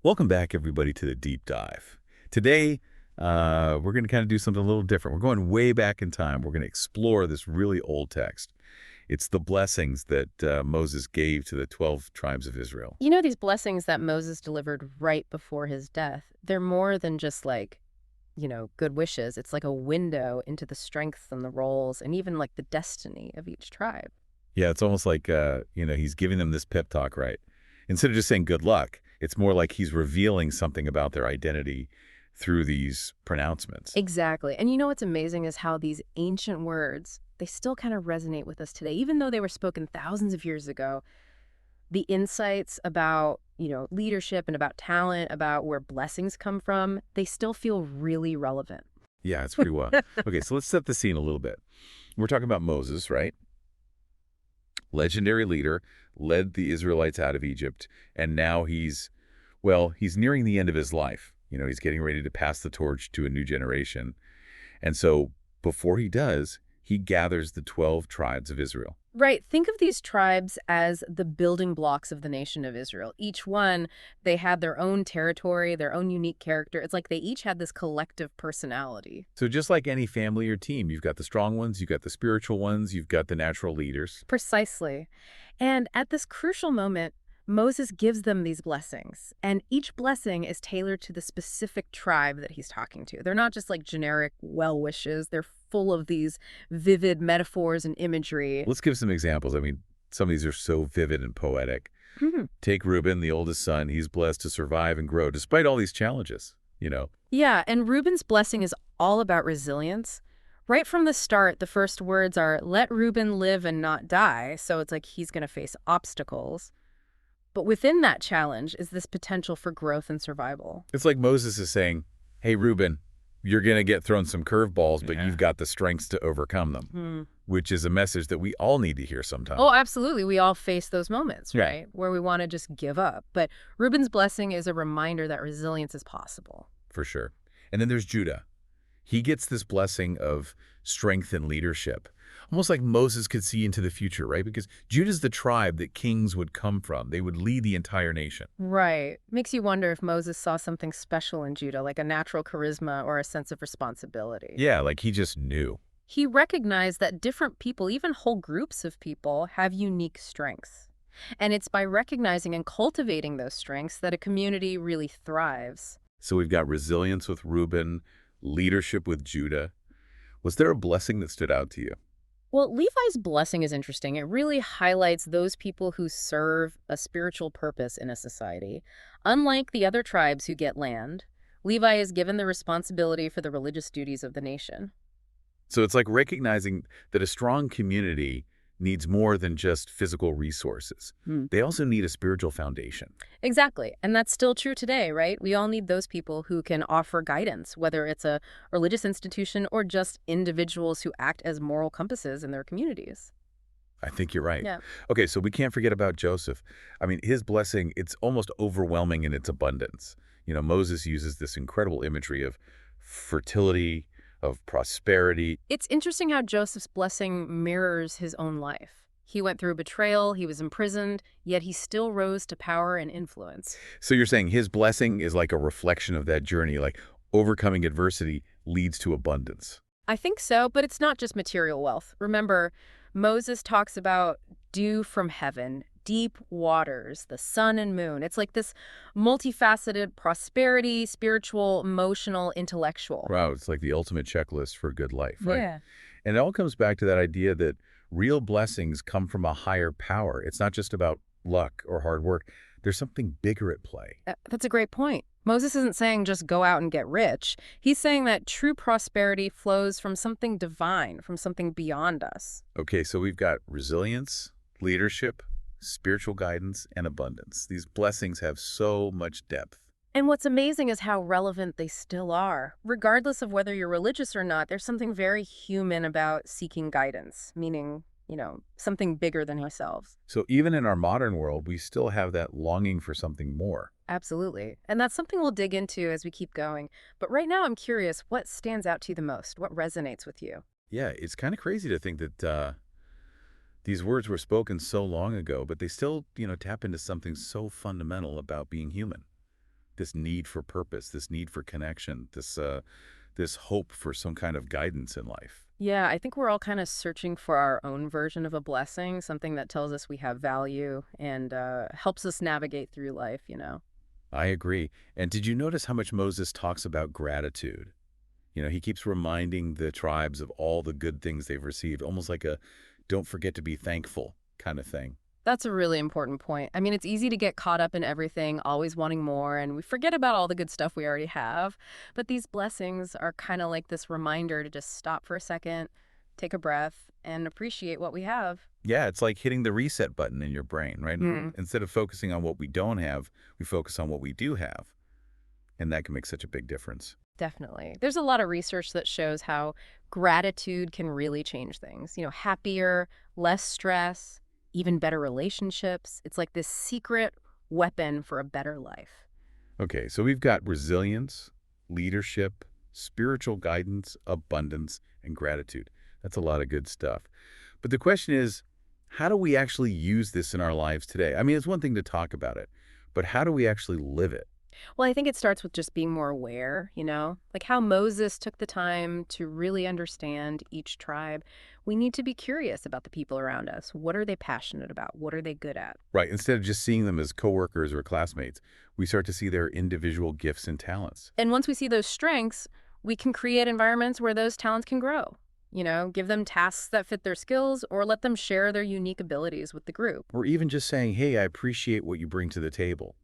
Welcome back, everybody, to the deep dive. Today, we're going to kind of do something a little different. We're going way back in time. We're going to explore this really old text. It's the blessings that Moses gave to the 12 tribes of Israel. You know, these blessings that Moses delivered right before his death, they're more than just good wishes. It's like a window into the strengths and the roles and even like the destiny of each tribe. Yeah, it's almost like, he's giving them this pep talk, right? Instead of just saying good luck, it's more like he's revealing something about their identity through these pronouncements. Exactly. And you know what's amazing is how these ancient words, they still kind of resonate with us today. Even though they were spoken thousands of years ago, the insights about, leadership and about talent, about where blessings come from, they still feel really relevant. Yeah, it's pretty wild. Okay, so let's set the scene a little bit. We're talking about Moses, right? Legendary leader, led the Israelites out of Egypt, and now he's nearing the end of his life. He's getting ready to pass the torch to a new generation. And so before he does, he gathers the 12 tribes of Israel. Right. Think of these tribes as the building blocks of the nation of Israel. Each one, they had their own territory, their own unique character. It's like they each had this collective personality. So just like any family or team, you've got the strong ones, you've got the spiritual ones, you've got the natural leaders. Precisely. And at this crucial moment, Moses gives them these blessings, and each blessing is tailored to the specific tribe that he's talking to. They're not just like generic well wishes, they're full of these vivid metaphors and imagery. Let's give some examples. I mean, some of these are so vivid and poetic. Mhm. Take Reuben, the oldest son. He's blessed to survive and grow despite all these challenges. Yeah, and Reuben's blessing is all about resilience. Right from the start, the first words are, let Reuben live and not die. So it's like he's going to face obstacles. But within that challenge is this potential for growth and survival. It's like Moses is saying, hey, Reuben, you're going to get thrown some curveballs, but you've got the strengths to overcome them, which is a message that we all need to hear sometime. Oh, absolutely. We all face those moments, Yeah. right? Where we want to just give up. But Reuben's blessing is a reminder that resilience is possible. For sure. And then there's Judah. He gets this blessing of strength and leadership, almost like Moses could see into the future, right? Because Judah's the tribe that kings would come from. They would lead the entire nation. Right. Makes you wonder if Moses saw something special in Judah, like a natural charisma or a sense of responsibility. Yeah, like he just knew. He recognized that different people, even whole groups of people, have unique strengths. And it's by recognizing and cultivating those strengths that a community really thrives. So we've got resilience with Reuben, leadership with Judah. Was there a blessing that stood out to you? Well, Levi's blessing is interesting. It really highlights those people who serve a spiritual purpose in a society. Unlike the other tribes who get land, Levi is given the responsibility for the religious duties of the nation. So it's like recognizing that a strong community needs more than just physical resources. Hmm. They also need a spiritual foundation. Exactly. And that's still true today, right? We all need those people who can offer guidance, whether it's a religious institution or just individuals who act as moral compasses in their communities. I think you're right. Yeah. Okay, so we can't forget about Joseph. I mean, his blessing, it's almost overwhelming in its abundance. Moses uses this incredible imagery of fertility, of prosperity. It's interesting how Joseph's blessing mirrors his own life. He went through betrayal, he was imprisoned, yet he still rose to power and influence. So you're saying his blessing is like a reflection of that journey, like overcoming adversity leads to abundance. I think so, but it's not just material wealth. Remember, Moses talks about dew from heaven, deep waters, the sun and moon. It's like this multifaceted prosperity, spiritual, emotional, intellectual. Wow, it's like the ultimate checklist for a good life, right? Yeah. And it all comes back to that idea that real blessings come from a higher power. It's not just about luck or hard work. There's something bigger at play. That's a great point. Moses isn't saying just go out and get rich. He's saying that true prosperity flows from something divine, from something beyond us. Okay, so we've got resilience, leadership, spiritual guidance, and abundance. These blessings have so much depth. And what's amazing is how relevant they still are. Regardless of whether you're religious or not, there's something very human about seeking guidance, meaning, something bigger than ourselves. So even in our modern world, we still have that longing for something more. Absolutely. And that's something we'll dig into as we keep going. But right now, I'm curious, what stands out to you the most? What resonates with you? Yeah, it's kind of crazy to think that these words were spoken so long ago, but they still, tap into something so fundamental about being human. this need for purpose, this need for connection, this hope for some kind of guidance in life. Yeah, I think we're all kind of searching for our own version of a blessing, something that tells us we have value and helps us navigate through life. I agree. And did you notice how much Moses talks about gratitude? He keeps reminding the tribes of all the good things they've received, almost like a don't forget to be thankful kind of thing. That's a really important point. I mean, it's easy to get caught up in everything, always wanting more, and we forget about all the good stuff we already have. But these blessings are kind of like this reminder to just stop for a second, take a breath, and appreciate what we have. Yeah, it's like hitting the reset button in your brain, right? Hmm. Instead of focusing on what we don't have, we focus on what we do have. And that can make such a big difference. Definitely. There's a lot of research that shows how gratitude can really change things. Happier, less stress, even better relationships. It's like this secret weapon for a better life. Okay, so we've got resilience, leadership, spiritual guidance, abundance, and gratitude. That's a lot of good stuff. But the question is, how do we actually use this in our lives today? I mean, it's one thing to talk about it, but how do we actually live it? Well, I think it starts with just being more aware, like how Moses took the time to really understand each tribe. We need to be curious about the people around us. What are they passionate about? What are they good at? Right, instead of just seeing them as coworkers or classmates, we start to see their individual gifts and talents. And once we see those strengths, we can create environments where those talents can grow. Give them tasks that fit their skills or let them share their unique abilities with the group. Or even just saying, hey, I appreciate what you bring to the table,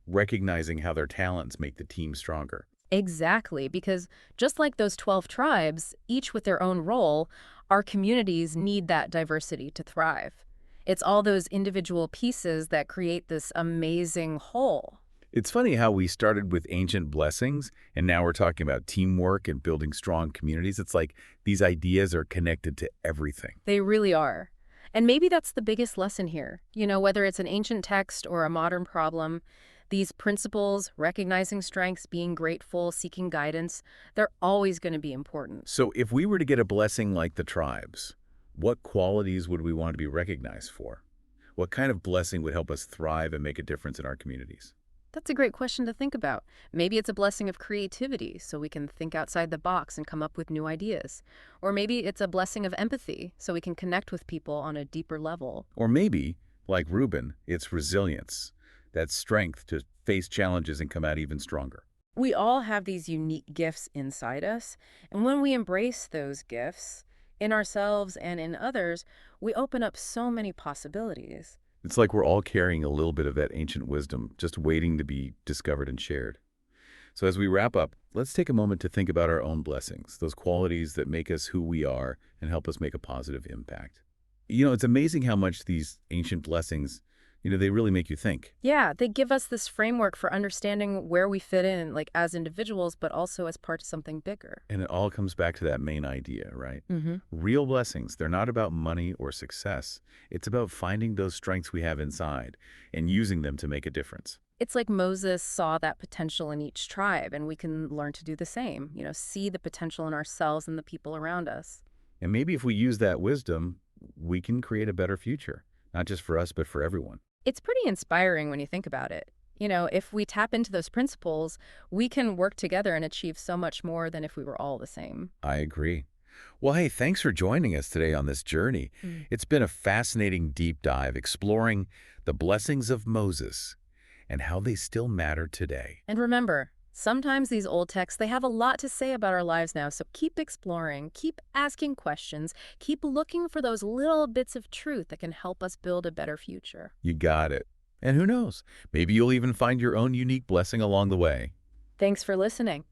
recognizing how their talents make the team stronger. Exactly, because just like those 12 tribes, each with their own role, our communities need that diversity to thrive. It's all those individual pieces that create this amazing whole. It's funny how we started with ancient blessings, and now we're talking about teamwork and building strong communities. It's like these ideas are connected to everything. They really are. And maybe that's the biggest lesson here. Whether it's an ancient text or a modern problem, these principles, recognizing strengths, being grateful, seeking guidance, they're always going to be important. So if we were to get a blessing like the tribes, what qualities would we want to be recognized for? What kind of blessing would help us thrive and make a difference in our communities? That's a great question to think about. Maybe it's a blessing of creativity, so we can think outside the box and come up with new ideas. Or maybe it's a blessing of empathy, so we can connect with people on a deeper level. Or maybe, like Reuben, it's resilience, that strength to face challenges and come out even stronger. We all have these unique gifts inside us, and when we embrace those gifts in ourselves and in others, we open up so many possibilities. It's like we're all carrying a little bit of that ancient wisdom, just waiting to be discovered and shared. So as we wrap up, let's take a moment to think about our own blessings, those qualities that make us who we are and help us make a positive impact. It's amazing how much these ancient blessings, they really make you think. Yeah, they give us this framework for understanding where we fit in, like as individuals, but also as part of something bigger. And it all comes back to that main idea, right? Hmm. Real blessings, they're not about money or success. It's about finding those strengths we have inside and using them to make a difference. It's like Moses saw that potential in each tribe, and we can learn to do the same, see the potential in ourselves and the people around us. And maybe if we use that wisdom, we can create a better future, not just for us, but for everyone. It's pretty inspiring when you think about it. If we tap into those principles, we can work together and achieve so much more than if we were all the same. I agree. Well, hey, thanks for joining us today on this journey. Mm. It's been a fascinating deep dive exploring the blessings of Moses and how they still matter today. And remember, sometimes these old texts, they have a lot to say about our lives now, so keep exploring, keep asking questions, keep looking for those little bits of truth that can help us build a better future. You got it. And who knows, maybe you'll even find your own unique blessing along the way. Thanks for listening.